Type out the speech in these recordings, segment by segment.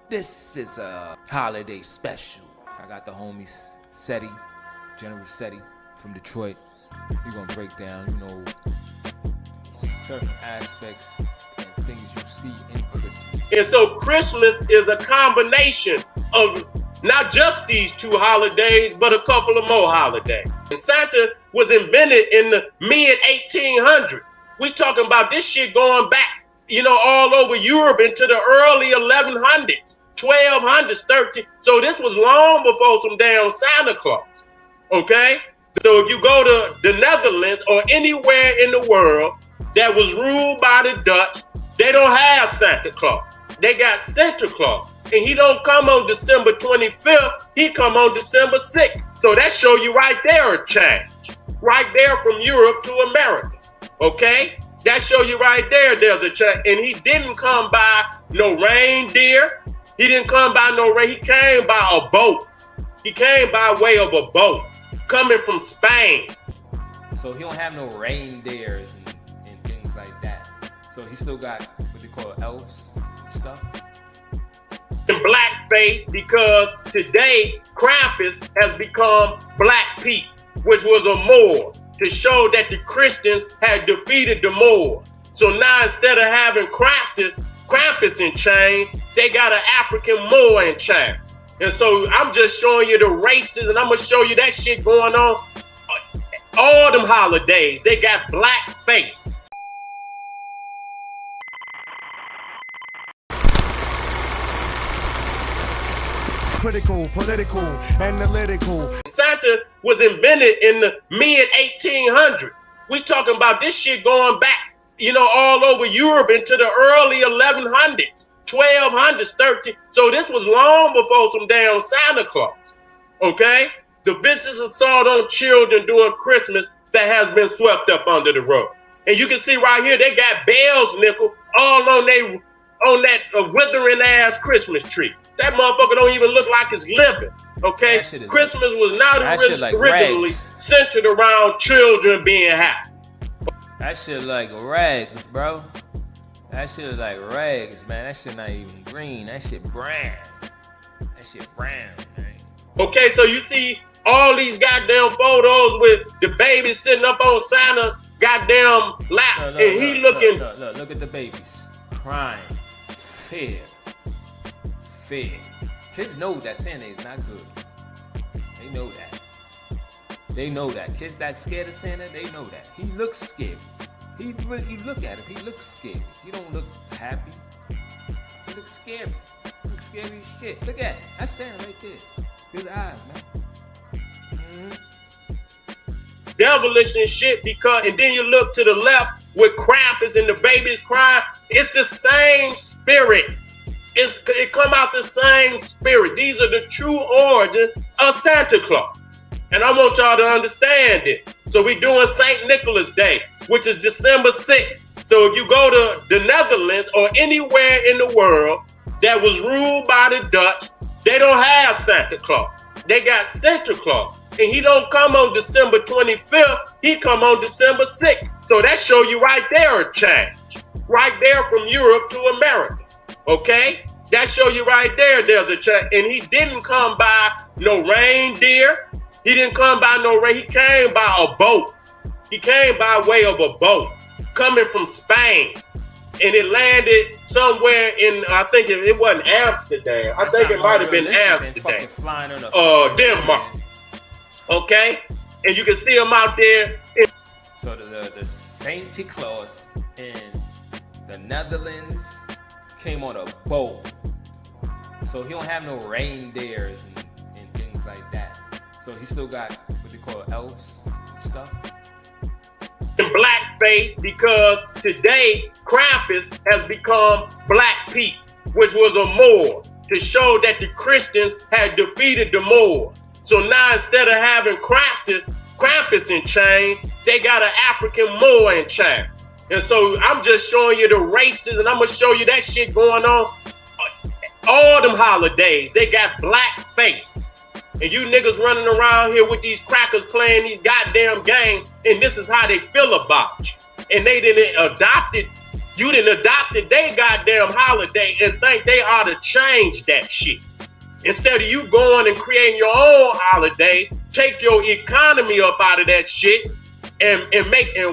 This is a holiday special. I got the homies SETI, General SETI from Detroit. We're gonna break down, certain aspects and things you see in Christmas. And so Christmas is a combination of not just these two holidays, but a couple of more holidays. And Santa was invented in the mid-1800s. We talking about this shit going back, all over Europe into the early 1100s, 1200s, 13. So this was long before some damn Santa Claus, okay? So if you go to the Netherlands or anywhere in the world that was ruled by the Dutch, they don't have Santa Claus. They got Santa Claus. And he don't come on December 25th, he come on December 6th. So that show you right there a change. Right there from Europe to America, okay? That show you right there there's a change. And he didn't come by no reindeer. He didn't come by no rain. He came by a boat. He came by way of a boat coming from Spain. So he don't have no reindeers and things like that. So he still got what they call elves stuff. And blackface, because today Krampus has become Black Pete, which was a Moor, to show that the Christians had defeated the Moors. So now instead of having Krampus in chains, they got an African Moor in chains. And so I'm just showing you the races, and I'm gonna show you that shit going on. All them holidays, they got blackface. Critical, political, analytical. Santa was invented in the mid-1800s. We talking about this shit going back, all over Europe into the early 1100s, 1200s, 13. So this was long before some damn Santa Claus, okay? The vicious assault on children during Christmas that has been swept up under the rug. And you can see right here, they got bells, nickel, all on that withering ass Christmas tree. That motherfucker don't even look like it's living, okay? Christmas was not originally centered around children being happy. That shit like rags, bro. That shit is like rags, man. That shit not even green. That shit brown. That shit brown, man. Okay, so you see all these goddamn photos with the baby sitting up on Santa goddamn lap, Look at the babies crying, fear. Kids know that Santa is not good. They know that. They know that. Kids that scared of Santa, they know that. He looks scary. You look at him, he looks scary. He don't look happy. He looks scary. He looks scary as shit. Look at it. That's Santa right there. His eyes, man. Devilish and shit, and then you look to the left with Krampus and the babies crying. It's the same spirit. It come out the same spirit. These are the true origins of Santa Claus. And I want y'all to understand it. So we're doing St. Nicholas Day, which is December 6th. So if you go to the Netherlands or anywhere in the world that was ruled by the Dutch, they don't have Santa Claus. They got Santa Claus. And he don't come on December 25th, he come on December 6th. So that show you right there a change. Right there from Europe to America. Okay? That show you right there there's a change. And he didn't come by no reindeer. He didn't come by no rain. He came by a boat. He came by way of a boat coming from Spain. And it landed somewhere in, I think it wasn't Amsterdam. I think it might have been Amsterdam. Denmark. Okay? And you can see him out there. So the St. Claus in the Netherlands came on a boat. So he don't have no reindeers and things like that. So he still got what they call elves stuff. And blackface, because today Krampus has become Black Pete, which was a Moor, to show that the Christians had defeated the Moors. So now instead of having Krampus in chains, they got an African Moor in chains. And so I'm just showing you the races, and I'm gonna show you that shit going on. All them holidays, they got blackface. And you niggas running around here with these crackers playing these goddamn games, and this is how they feel about you. And they didn't adopted You done adopted their goddamn holiday and think they ought to change that shit. Instead of you going and creating your own holiday, take your economy up out of that shit and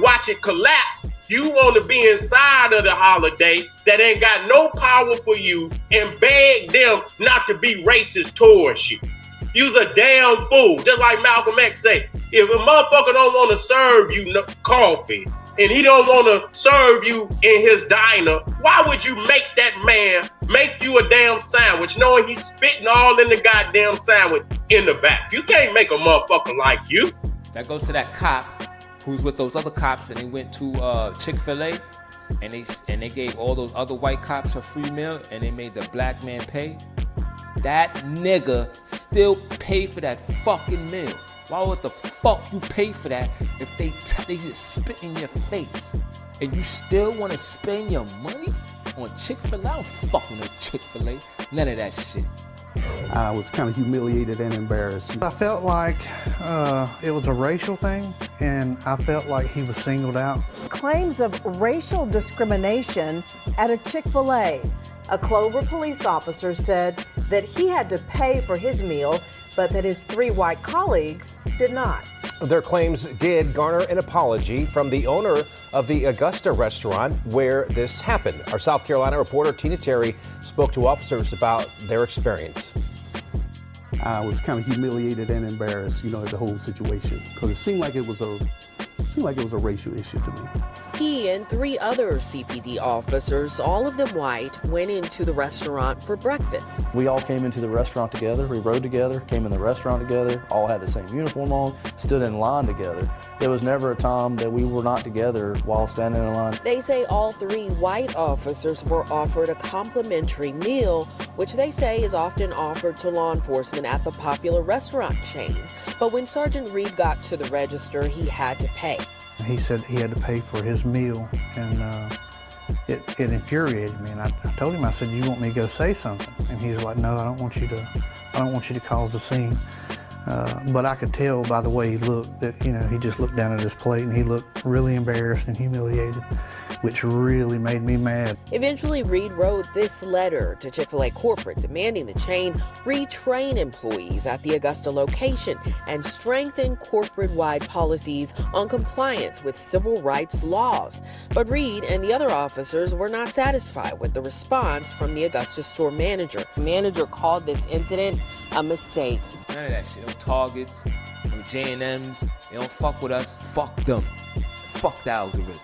watch it collapse. You want to be inside of the holiday that ain't got no power for you and beg them not to be racist towards you. You's a damn fool. Just like Malcolm X say, if a motherfucker don't want to serve you coffee and he don't want to serve you in his diner, why would you make that man make you a damn sandwich knowing he's spitting all in the goddamn sandwich in the back? You can't make a motherfucker like you. That goes to that cop who's with those other cops, and they went to Chick-fil-A, and they gave all those other white cops a free meal, and they made the black man pay. That nigga still pay for that fucking meal. Why would the fuck you pay for that if they just spit in your face, and you still want to spend your money on Chick-fil-A? I don't fuck with no Chick-fil-A. None of that shit. I was kind of humiliated and embarrassed. I felt like it was a racial thing, and I felt like he was singled out. Claims of racial discrimination at a Chick-fil-A. A Clover police officer said that he had to pay for his meal, but that his 3 white colleagues did not. Their claims did garner an apology from the owner of the Augusta restaurant where this happened. Our South Carolina reporter Tina Terry spoke to officers about their experience. I was kind of humiliated and embarrassed, at the whole situation, because it seemed like it was a racial issue to me. He and 3 other CPD officers, all of them white, went into the restaurant for breakfast. We all came into the restaurant together. We rode together, came in the restaurant together, all had the same uniform on, stood in line together. There was never a time that we were not together while standing in line. They say all 3 white officers were offered a complimentary meal, which they say is often offered to law enforcement at the popular restaurant chain. But when Sergeant Reed got to the register, he had to pay. He said he had to pay for his meal, and it infuriated me. And I told him, I said, "You want me to go say something?" And he was like, "No, I don't want you to cause a scene." But I could tell by the way he looked that, he just looked down at his plate and he looked really embarrassed and humiliated, which really made me mad. Eventually, Reed wrote this letter to Chick-fil-A corporate demanding the chain retrain employees at the Augusta location and strengthen corporate-wide policies on compliance with civil rights laws. But Reed and the other officers were not satisfied with the response from the Augusta store manager. The manager called this incident a mistake. None of that shit. Them Targets, them J&Ms, they don't fuck with us. Fuck them. Fuck the algorithm.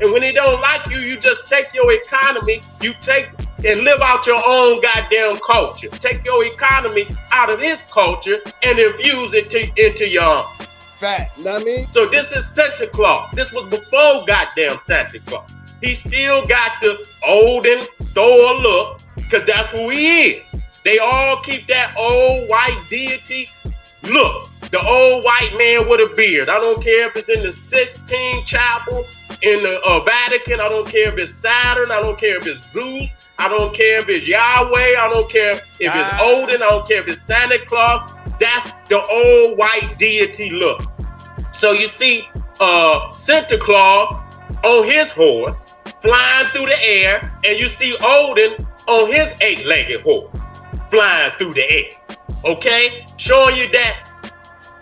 And when they don't like you, you just take your economy, you take and live out your own goddamn culture. Take your economy out of his culture and infuse it into your own. Facts. Know what I mean? So this is Santa Claus. This was before goddamn Santa Claus. He still got the olden Thor look, because that's who he is. They all keep that old white deity look. The old white man with a beard. I don't care if it's in the Sistine Chapel, in the Vatican. I don't care if it's Saturn. I don't care if it's Zeus. I don't care if it's Yahweh. I don't care if it's Odin. I don't care if it's Santa Claus. That's the old white deity look. So you see Santa Claus on his horse flying through the air, and you see Odin on his 8-legged horse flying through the air. Okay? Showing you that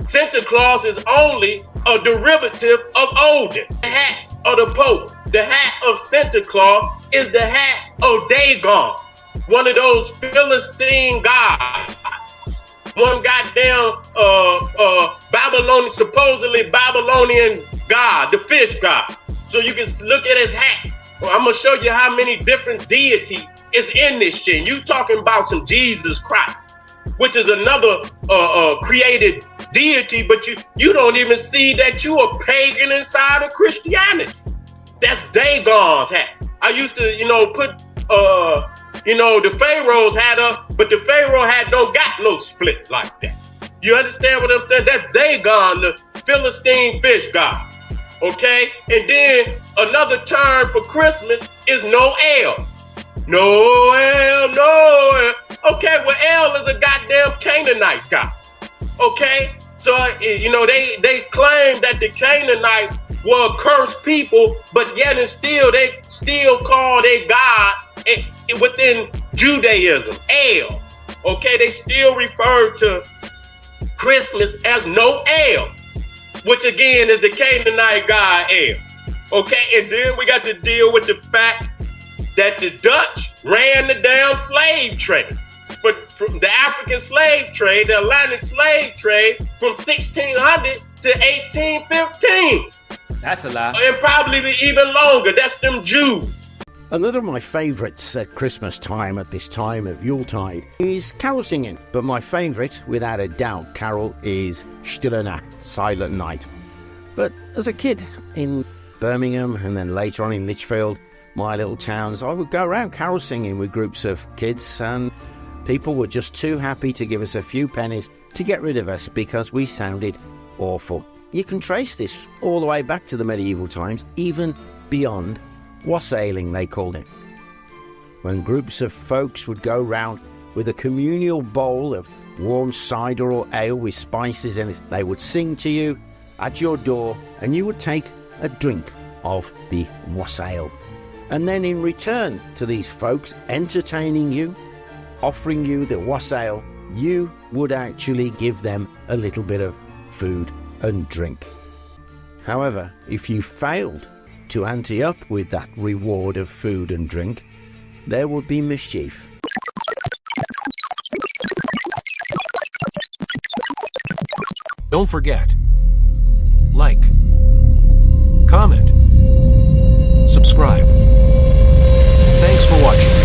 Santa Claus is only a derivative of Odin. The hat of the Pope, the hat of Santa Claus is the hat of Dagon, one of those Philistine gods. One goddamn Babylonian, supposedly Babylonian god, the fish god. So you can look at his hat. Well, I'm gonna show you how many different deities is in this shit. You talking about some Jesus Christ, which is another created deity, but you don't even see that you a pagan inside of Christianity. That's Dagon's hat. I used to, put, the Pharaoh's hat up, but the Pharaoh hat don't got no split like that. You understand what I'm saying? That's Dagon, the Philistine fish god. Okay? And then another term for Christmas is Noel. Noel. Okay, well, El is a goddamn Canaanite god. Okay? So, they claim that the Canaanites were cursed people, but yet and still they still call their gods within Judaism, El. Okay, they still refer to Christmas as Noel, which again is the Canaanite god El. Okay, and then we got to deal with the fact that the Dutch ran the damn slave trade. But from the African slave trade, the Atlantic slave trade from 1600 to 1815. That's a lie. And probably even longer. That's them Jews. Another of my favourites at Christmas time, at this time of Yuletide, is carol singing. But my favourite, without a doubt, carol is Stille Nacht, Silent Night. But as a kid in Birmingham and then later on in Lichfield, my little towns, I would go around carol singing with groups of kids, and people were just too happy to give us a few pennies to get rid of us because we sounded awful. You can trace this all the way back to the medieval times, even beyond wassailing, they called it. When groups of folks would go round with a communal bowl of warm cider or ale with spices in it, they would sing to you at your door and you would take a drink of the wassail. And then in return to these folks entertaining you, offering you the wassail, you would actually give them a little bit of food and drink. However, if you failed to ante up with that reward of food and drink, there would be mischief. Don't forget, like, comment, subscribe. Thanks for watching.